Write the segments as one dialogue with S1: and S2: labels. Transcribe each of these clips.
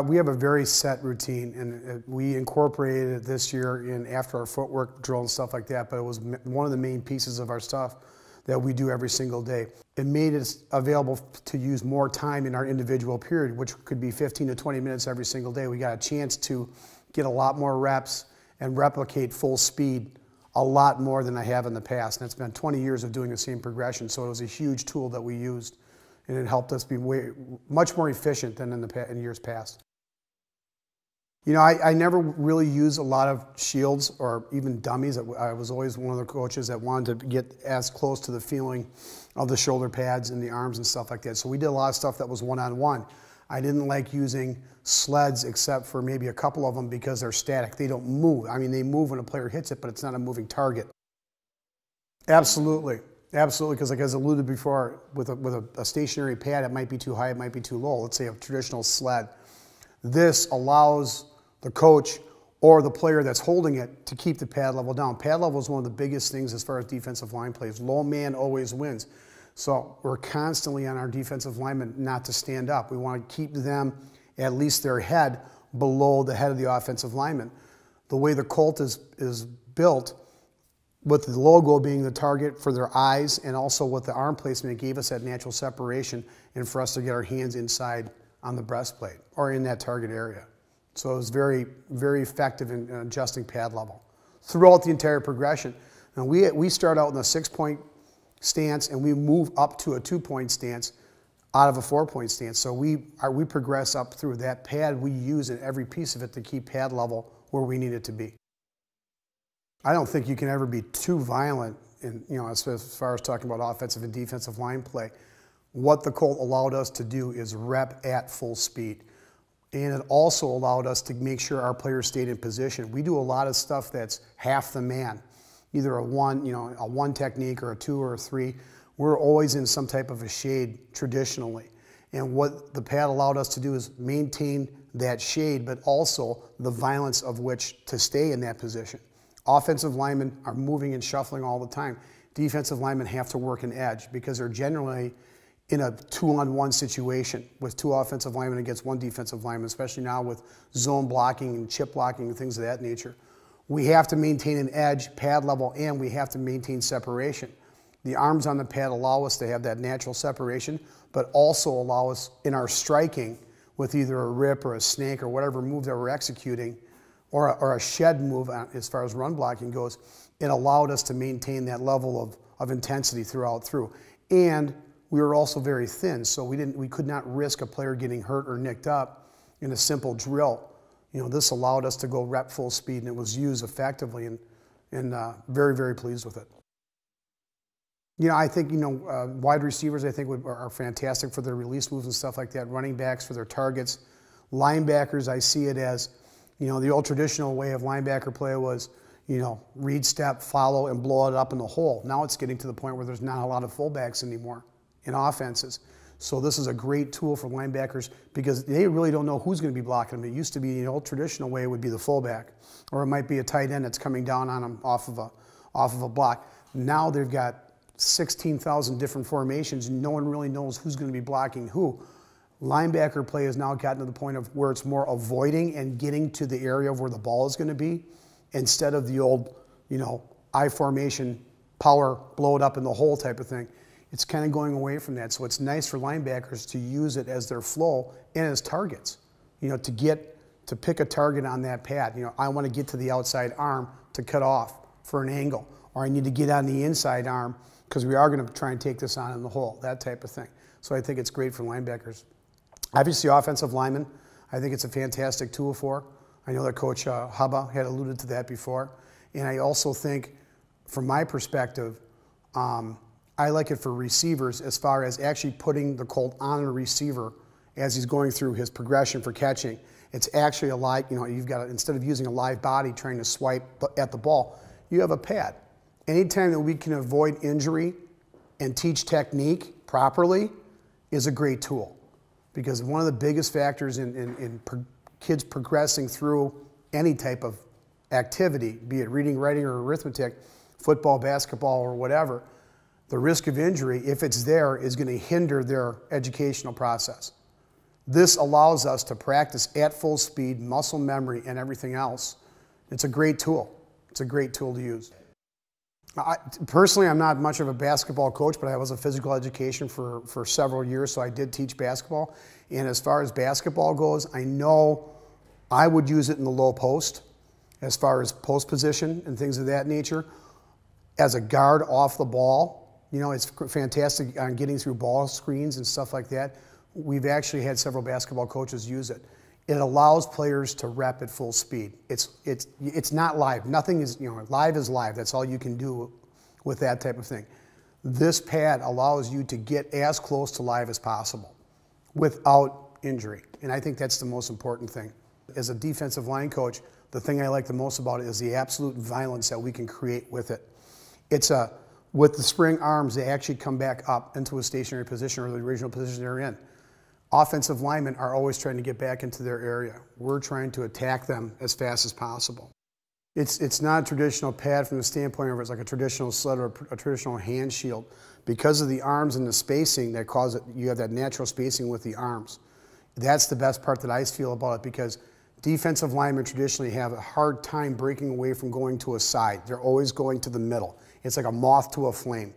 S1: We have a very set routine, and we incorporated it this year in after our footwork drill and stuff like that, but it was one of the main pieces of our stuff that we do every single day. It made it available to use more time in our individual period, which could be 15 to 20 minutes every single day. We got a chance to get a lot more reps and replicate full speed a lot more than I have in the past. And it's been 20 years of doing the same progression, so it was a huge tool that we used, and it helped us be much more efficient than in years past. You know, I never really use a lot of shields or even dummies. I was always one of the coaches that wanted to get as close to the feeling of the shoulder pads and the arms and stuff like that. So we did a lot of stuff that was one-on-one. I didn't like using sleds except for maybe a couple of them because they're static. They don't move. I mean, they move when a player hits it, but it's not a moving target. Absolutely. Absolutely, because like as alluded before, with a stationary pad, it might be too high, it might be too low. Let's say a traditional sled. This allows the coach or the player that's holding it to keep the pad level down. Pad level is one of the biggest things as far as defensive line plays. Low man always wins. So we're constantly on our defensive linemen not to stand up. We want to keep them, at least their head, below the head of the offensive lineman. The way the Colt is built, with the logo being the target for their eyes and also with the arm placement, it gave us that natural separation and for us to get our hands inside on the breastplate or in that target area. So it was very, very effective in adjusting pad level throughout the entire progression. Now we start out in a 6-point stance and we move up to a 2-point stance out of a 4-point stance. So we progress up through that pad. We use in every piece of it to keep pad level where we need it to be. I don't think you can ever be too violent in, as far as talking about offensive and defensive line play. What the Colt allowed us to do is rep at full speed. And it also allowed us to make sure our players stayed in position. We do a lot of stuff that's half the man, either a one technique or a 2 or a 3. We're always in some type of a shade traditionally. And what the pad allowed us to do is maintain that shade, but also the violence of which to stay in that position. Offensive linemen are moving and shuffling all the time. Defensive linemen have to work an edge because they're generally in a 2-on-1 situation with 2 offensive linemen against 1 defensive lineman, especially now with zone blocking and chip blocking and things of that nature. We have to maintain an edge, pad level, and we have to maintain separation. The arms on the pad allow us to have that natural separation, but also allow us in our striking with either a rip or a snake or whatever move that we're executing, or a shed move as far as run blocking goes. It allowed us to maintain that level of intensity throughout. And we were also very thin, so we could not risk a player getting hurt or nicked up in a simple drill. This allowed us to go rep full speed, and it was used effectively, and very, very pleased with it. I think, wide receivers, I think, are fantastic for their release moves and stuff like that. Running backs for their targets. Linebackers, I see it as, the old traditional way of linebacker play was, read, step, follow, and blow it up in the hole. Now it's getting to the point where there's not a lot of fullbacks anymore in offenses. So this is a great tool for linebackers because they really don't know who's going to be blocking them. It used to be, the old traditional way would be the fullback, or it might be a tight end that's coming down on them off of a block. Now they've got 16,000 different formations, and no one really knows who's going to be blocking who. Linebacker play has now gotten to the point of where it's more avoiding and getting to the area of where the ball is going to be instead of the old, I formation, power, blow it up in the hole type of thing. It's kind of going away from that. So it's nice for linebackers to use it as their flow and as targets, to pick a target on that pad. I want to get to the outside arm to cut off for an angle, or I need to get on the inside arm because we are going to try and take this on in the hole, that type of thing. So I think it's great for linebackers. Obviously, offensive linemen, I think it's a fantastic tool for. I know that Coach Hubba had alluded to that before. And I also think, from my perspective, I like it for receivers as far as actually putting the Colt on a receiver as he's going through his progression for catching. It's actually a live, you've got, instead of using a live body trying to swipe at the ball, you have a pad. Anytime that we can avoid injury and teach technique properly is a great tool. Because one of the biggest factors in kids progressing through any type of activity, be it reading, writing, or arithmetic, football, basketball, or whatever, the risk of injury, if it's there, is going to hinder their educational process. This allows us to practice at full speed, muscle memory, and everything else. It's a great tool. It's a great tool to use. Personally, I'm not much of a basketball coach, but I was a physical education for several years, so I did teach basketball. And as far as basketball goes, I know I would use it in the low post, as far as post position and things of that nature. As a guard off the ball, you know, it's fantastic on getting through ball screens and stuff like that. We've actually had several basketball coaches use it. It allows players to rep at full speed. It's not live. Nothing is, you know, live is live. That's all you can do with that type of thing. This pad allows you to get as close to live as possible without injury. And I think that's the most important thing. As a defensive line coach, the thing I like the most about it is the absolute violence that we can create with it. With the spring arms, they actually come back up into a stationary position or the original position they're in. Offensive linemen are always trying to get back into their area. We're trying to attack them as fast as possible. It's not a traditional pad from the standpoint of it's like a traditional sled or a traditional hand shield. Because of the arms and the spacing that cause it, you have that natural spacing with the arms. That's the best part that I feel about it, because defensive linemen traditionally have a hard time breaking away from going to a side. They're always going to the middle. It's like a moth to a flame.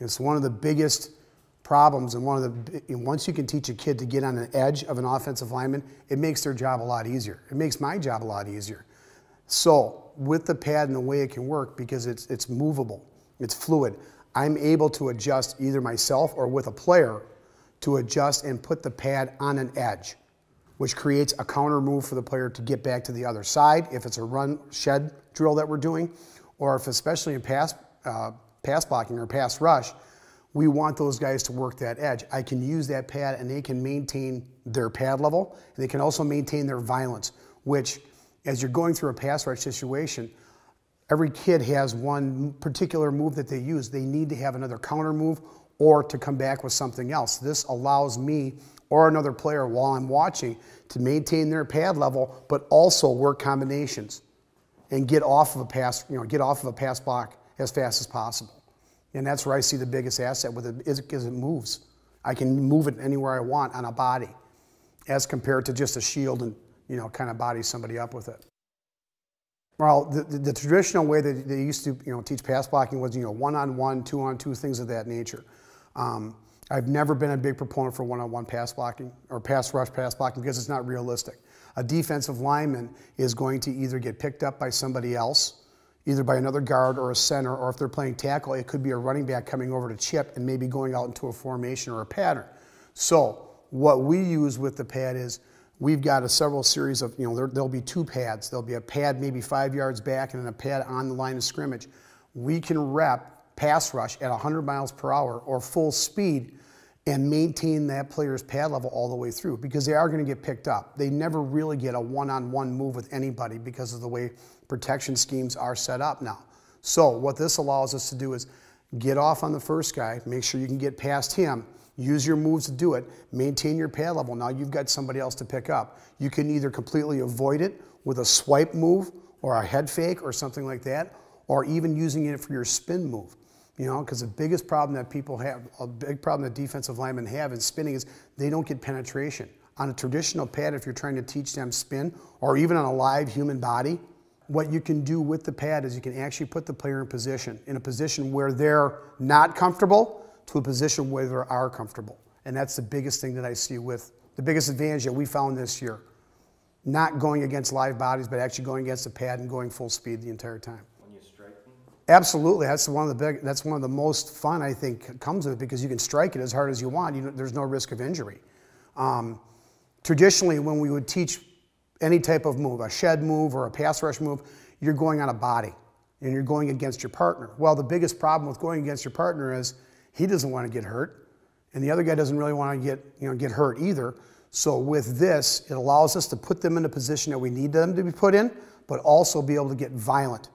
S1: It's one of the biggest problems, and once you can teach a kid to get on the edge of an offensive lineman, it makes their job a lot easier. It makes my job a lot easier. So with the pad and the way it can work, because it's movable, it's fluid, I'm able to adjust either myself or with a player to adjust and put the pad on an edge, which creates a counter move for the player to get back to the other side if it's a run shed drill that we're doing, or if especially in pass blocking or pass rush, we want those guys to work that edge. I can use that pad and they can maintain their pad level, and they can also maintain their violence, which as you're going through a pass rush situation, every kid has one particular move that they use. They need to have another counter move or to come back with something else. This allows me or another player while I'm watching to maintain their pad level, but also work combinations and get off of a pass, get off of a pass block as fast as possible. And that's where I see the biggest asset with it is it moves. I can move it anywhere I want on a body, as compared to just a shield and kind of body somebody up with it. Well, the traditional way that they used to teach pass blocking was one-on-one, two-on-two, things of that nature. I've never been a big proponent for one-on-one pass blocking or pass rush pass blocking because it's not realistic. A defensive lineman is going to either get picked up by somebody else, either by another guard or a center, or if they're playing tackle, it could be a running back coming over to chip and maybe going out into a formation or a pattern. So what we use with the pad is we've got several series of, there'll be two pads. There'll be a pad maybe 5 yards back and then a pad on the line of scrimmage. We can rep pass rush at 100 miles per hour or full speed and maintain that player's pad level all the way through, because they are going to get picked up. They never really get a one-on-one move with anybody because of the way protection schemes are set up now. So what this allows us to do is get off on the first guy, make sure you can get past him, use your moves to do it, maintain your pad level. Now you've got somebody else to pick up. You can either completely avoid it with a swipe move or a head fake or something like that, or even using it for your spin move. Because the biggest problem that people have, a big problem that defensive linemen have in spinning is they don't get penetration. On a traditional pad, if you're trying to teach them spin, or even on a live human body, what you can do with the pad is you can actually put the player in a position where they're not comfortable to a position where they are comfortable. And that's the biggest thing that I see with the biggest advantage that we found this year. Not going against live bodies, but actually going against the pad and going full speed the entire time. Absolutely, that's one of the most fun I think comes with it, because you can strike it as hard as you want. There's no risk of injury. Traditionally, when we would teach any type of move, a shed move or a pass rush move, you're going on a body and you're going against your partner. Well, the biggest problem with going against your partner is he doesn't want to get hurt, and the other guy doesn't really want to get hurt either. So with this, it allows us to put them in a position that we need them to be put in, but also be able to get violent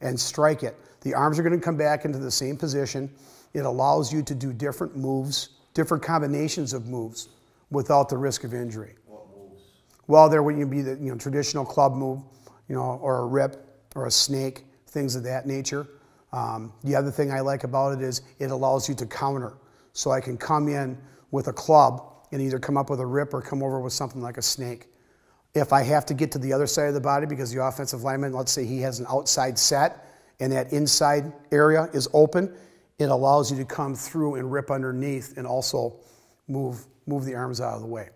S1: and strike it. The arms are going to come back into the same position. It allows you to do different moves, different combinations of moves without the risk of injury.
S2: What moves?
S1: Well, there would be the traditional club move, or a rip or a snake, things of that nature. The other thing I like about it is it allows you to counter. So I can come in with a club and either come up with a rip or come over with something like a snake. If I have to get to the other side of the body because the offensive lineman, let's say he has an outside set and that inside area is open, it allows you to come through and rip underneath and also move the arms out of the way.